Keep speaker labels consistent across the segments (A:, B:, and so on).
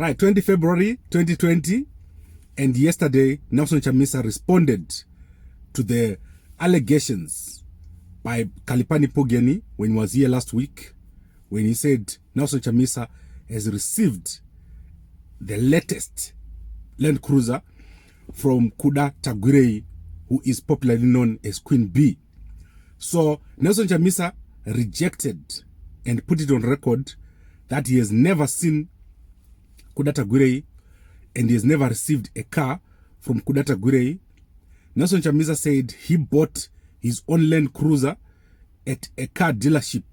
A: Right, 20 February 2020. And yesterday, Nelson Chamisa responded to the allegations by Kalipani Pugeni when he was here last week, when he said Nelson Chamisa has received the latest Land Cruiser from Kuda Tagwirei, who is popularly known as Queen B. So Nelson Chamisa rejected and put it on record that he has never seen Kuda Tagwirei and he has never received a car from Kuda Tagwirei. Nelson Chamisa said he bought his own Land Cruiser at a car dealership,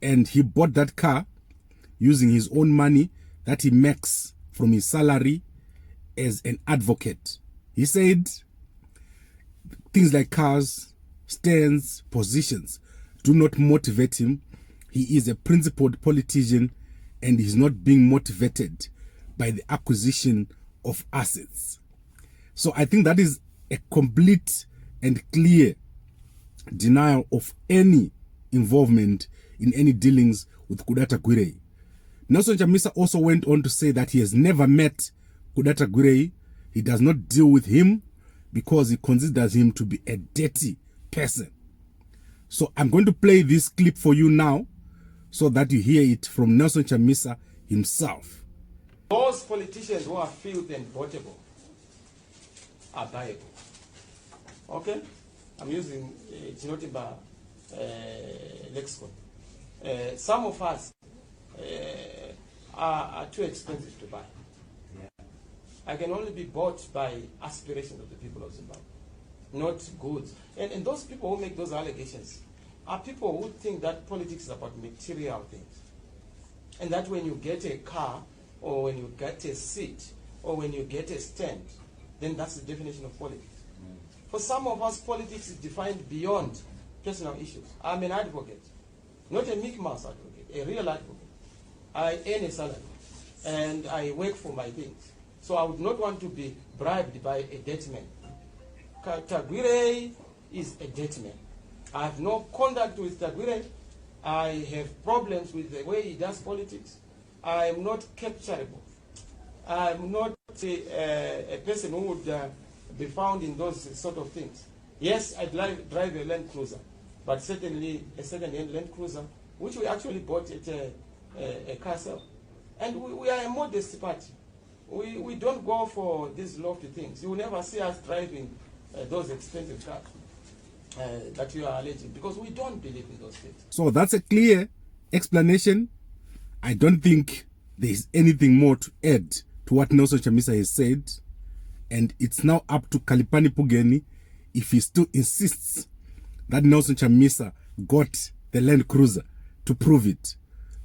A: and he bought that car using his own money that he makes from his salary as an advocate. He said things like cars, stands, positions do not motivate him. He is a principled politician and he's not being motivated by the acquisition of assets. So I think that is a complete and clear denial of any involvement in any dealings with Kuda Tagwirei. Nelson Chamisa also went on to say that he has never met Kuda Tagwirei. He does not deal with him because he considers him to be a dirty person. So I'm going to play this clip for you now so that you hear it from Nelson Chamisa himself.
B: Those politicians who are filthy and votable are buyable. Okay? I'm using Chinotiba lexicon. Some of us are too expensive to buy. Yeah. I can only be bought by aspirations of the people of Zimbabwe, not goods. And those people who make those allegations are people who think that politics is about material things. And that when you get a car, or when you get a seat, or when you get a stand, then that's the definition of politics. For some of us, politics is defined beyond personal issues. I'm an advocate, not a Mickey Mouse advocate, a real advocate. I earn a salary, and I work for my things. So I would not want to be bribed by a debt man. Tagwirei is a debt man. I have no contact with Tagwirei. I have problems with the way he does politics. I am not capturable. I am not a person who would be found in those sort of things. Yes, I drive a Land Cruiser, but certainly a second-hand Land Cruiser, which we actually bought at a car sale. And we are a modest party. We don't go for these lofty things. You will never see us driving those expensive cars that you are alleging, because we don't believe in those things.
A: So that's a clear explanation. I don't think there is anything more to add to what Nelson Chamisa has said. And it's now up to Kalipani Pugeni if he still insists that Nelson Chamisa got the Land Cruiser to prove it.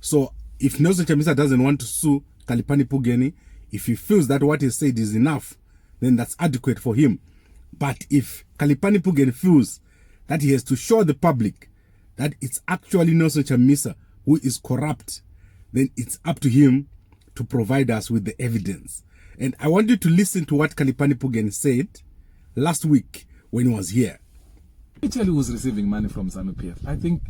A: So if Nelson Chamisa doesn't want to sue Kalipani Pugeni, if he feels that what he said is enough, then that's adequate for him. But if Kalipani Pugeni feels that he has to show the public that it's actually Nelson Chamisa who is corrupt, then it's up to him to provide us with the evidence. And I want you to listen to what Kalipani Pugeni said last week when he was here.
C: Italy was receiving money from ZANU-PF. I think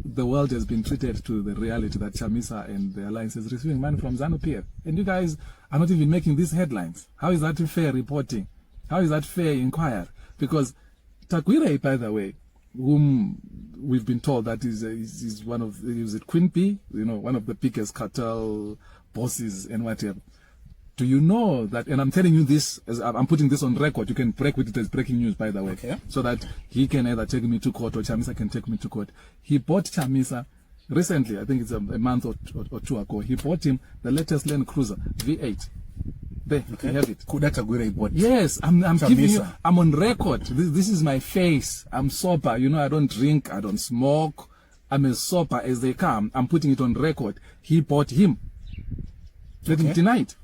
C: the world has been treated to the reality that Chamisa and the alliance is receiving money from ZANU-PF. And you guys are not even making these headlines. How is that fair reporting? How is that fair inquiry? Because Tagwirei, by the way, whom we've been told that is one of, is it Queen B? You know, one of the biggest cartel bosses and whatever. Do you know that, and I'm telling you this, as I'm putting this on record, you can break with it as breaking news, by the way, okay, so that he can either take me to court or Chamisa can take me to court. He bought Chamisa recently, I think it's a month or two ago, he bought him the latest Land Cruiser, V8. There, okay. You have it.
A: Kuda Tagwirei bought.
C: Yes, I'm giving you, I'm on record. This is my face. I'm sober. You know, I don't drink, I don't smoke. I'm as sober as they come. I'm putting it on record. He bought him. Let him deny it.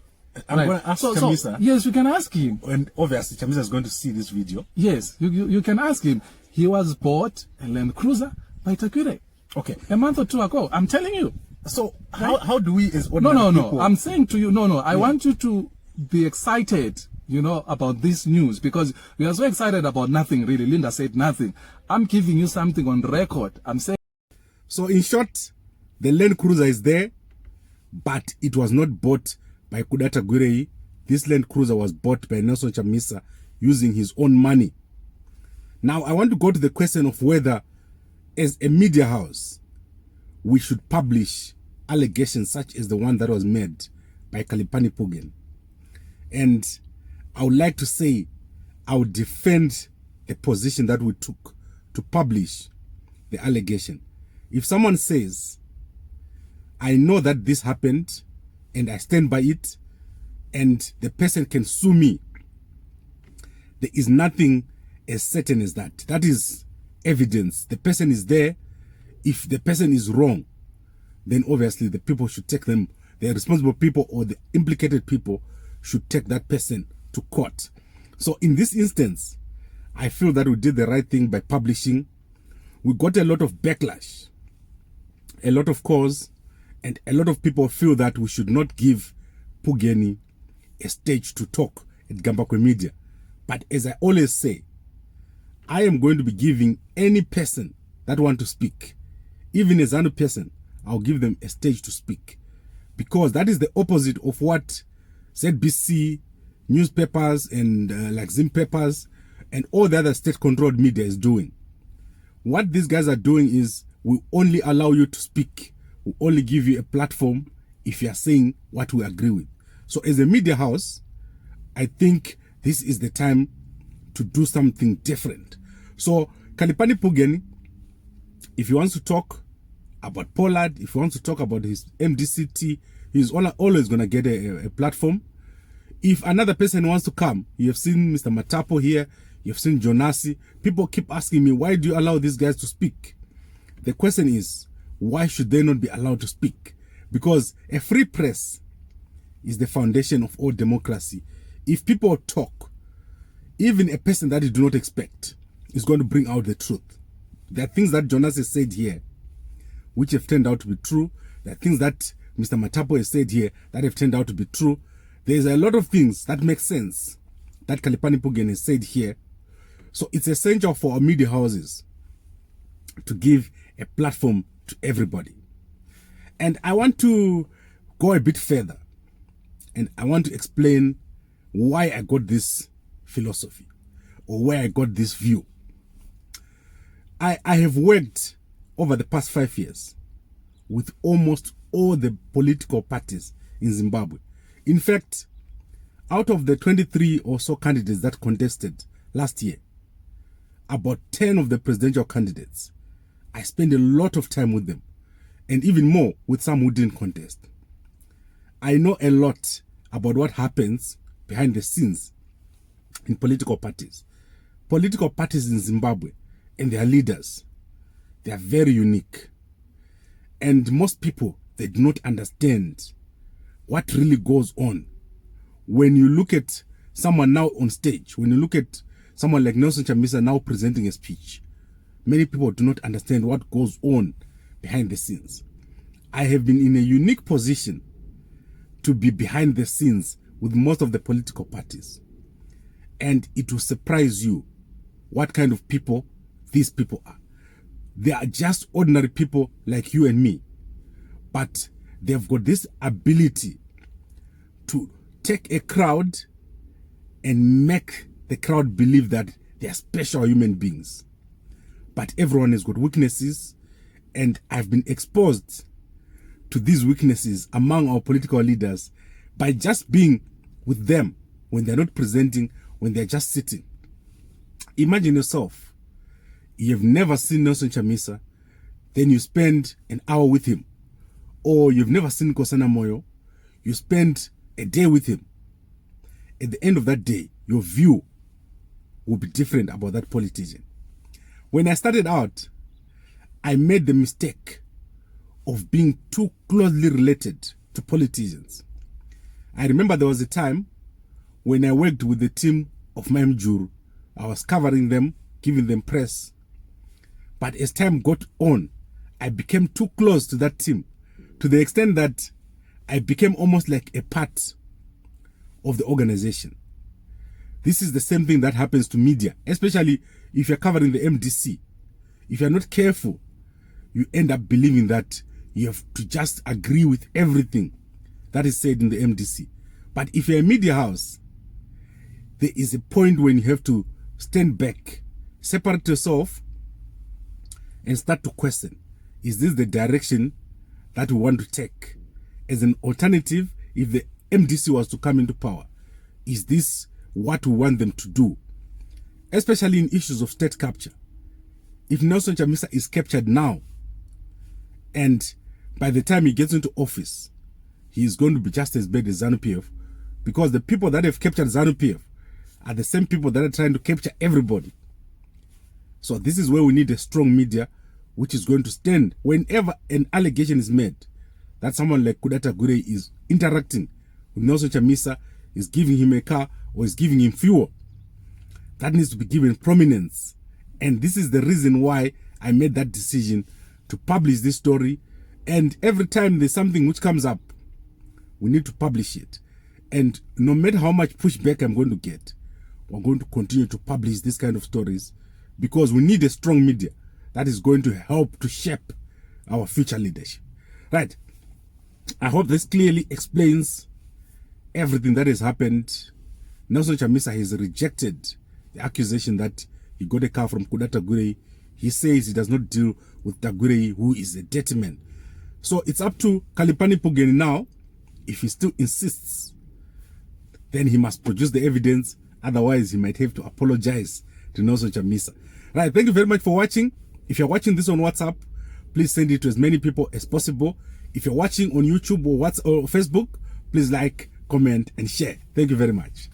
A: I'm going to ask Chamisa.
C: Yes, you can ask him.
A: And obviously, Chamisa is going to see this video.
C: Yes, you can ask him. He was bought a Land Cruiser by Tagwirei.
A: Okay.
C: A month or two ago. I'm telling you.
A: So, how do we as ordinary people...
C: No. I'm saying to you, I want you to be excited, you know, about this news, because we are so excited about nothing, really. Linda said nothing. I'm giving you something on record. I'm saying...
A: So, in short, the Land Cruiser is there, but it was not bought by Tagwirei. This Land Cruiser was bought by Nelson Chamisa using his own money. Now, I want to go to the question of whether, as a media house, we should publish allegations such as the one that was made by Kalipani Pugeni. And I would like to say I would defend the position that we took to publish the allegation. If someone says, I know that this happened and I stand by it, and the person can sue me, there is nothing as certain as that. That is evidence. The person is there. If the person is wrong, then obviously the people should take them, the responsible people or the implicated people should take that person to court. So in this instance, I feel that we did the right thing by publishing. We got a lot of backlash, a lot of calls, and a lot of people feel that we should not give Pugeni a stage to talk at Gambakwe Media. But as I always say, I am going to be giving any person that want to speak, even a ZANU person, I'll give them a stage to speak. Because that is the opposite of what ZBC, newspapers, and like Zim papers, and all the other state-controlled media is doing. What these guys are doing is, we only allow you to speak. We only give you a platform if you are saying what we agree with. So as a media house, I think this is the time to do something different. So Kalipani Pugeni, if he wants to talk about Pollard, if he wants to talk about his MDCT, he's always going to get a platform. If another person wants to come, you have seen Mr. Matapo here, you have seen Jonasi. People keep asking me, why do you allow these guys to speak? The question is, why should they not be allowed to speak? Because a free press is the foundation of all democracy. If people talk, even a person that you do not expect is going to bring out the truth. There are things that Jonas has said here which have turned out to be true. There are things that Mr. Matapo has said here that have turned out to be true. There's a lot of things that make sense that Kalipani Pugeni has said here. So it's essential for our media houses to give a platform to everybody. And I want to go a bit further. And I want to explain why I got this philosophy or where I got this view. I have worked over the past 5 years with almost all the political parties in Zimbabwe. In fact, out of the 23 or so candidates that contested last year, about 10 of the presidential candidates, I spent a lot of time with them, and even more with some who didn't contest. I know a lot about what happens behind the scenes in political parties. Political parties in Zimbabwe and their leaders, they are very unique. And most people, they do not understand what really goes on. When you look at someone now on stage, when you look at someone like Nelson Chamisa now presenting a speech, many people do not understand what goes on behind the scenes. I have been in a unique position to be behind the scenes with most of the political parties. And it will surprise you what kind of people these people are. They are just ordinary people like you and me. But they've got this ability to take a crowd and make the crowd believe that they are special human beings. But everyone has got weaknesses, and I've been exposed to these weaknesses among our political leaders by just being with them when they're not presenting, when they're just sitting. Imagine yourself, you've never seen Nelson Chamisa, then you spend an hour with him. Or you've never seen Kosana Moyo, you spend a day with him. At the end of that day, your view will be different about that politician. When I started out, I made the mistake of being too closely related to politicians. I remember there was a time when I worked with the team of Maimjuru. I was covering them, giving them press. But as time got on, I became too close to that team, to the extent that I became almost like a part of the organization. This is the same thing that happens to media, especially if you're covering the MDC. If you're not careful, you end up believing that you have to just agree with everything that is said in the MDC. But if you're a media house, there is a point when you have to stand back, separate yourself, and start to question, is this the direction that we want to take? As an alternative, if the MDC was to come into power, is this what we want them to do? Especially in issues of state capture. If Nelson Chamisa is captured now, and by the time he gets into office, he is going to be just as bad as ZANU-PF, because the people that have captured ZANU-PF are the same people that are trying to capture everybody. So this is where we need a strong media which is going to stand whenever an allegation is made that someone like Tagwirei is interacting with Nelson Chamisa, is giving him a car or is giving him fuel. That needs to be given prominence. And this is the reason why I made that decision to publish this story. And every time there's something which comes up, we need to publish it. And no matter how much pushback I'm going to get, we're going to continue to publish this kind of stories, because we need a strong media that is going to help to shape our future leadership. Right. I hope this clearly explains everything that has happened. Nelson Chamisa has rejected the accusation that he got a car from Tagwirei. He says he does not deal with Tagwirei, who is a dirty man. So it's up to Kalipani Pugeni now. If he still insists, then he must produce the evidence. Otherwise, he might have to apologize to Nelson Chamisa. Right, thank you very much for watching. If you're watching this on WhatsApp, please send it to as many people as possible. If you're watching on YouTube or WhatsApp or Facebook, please like, comment, and share. Thank you very much.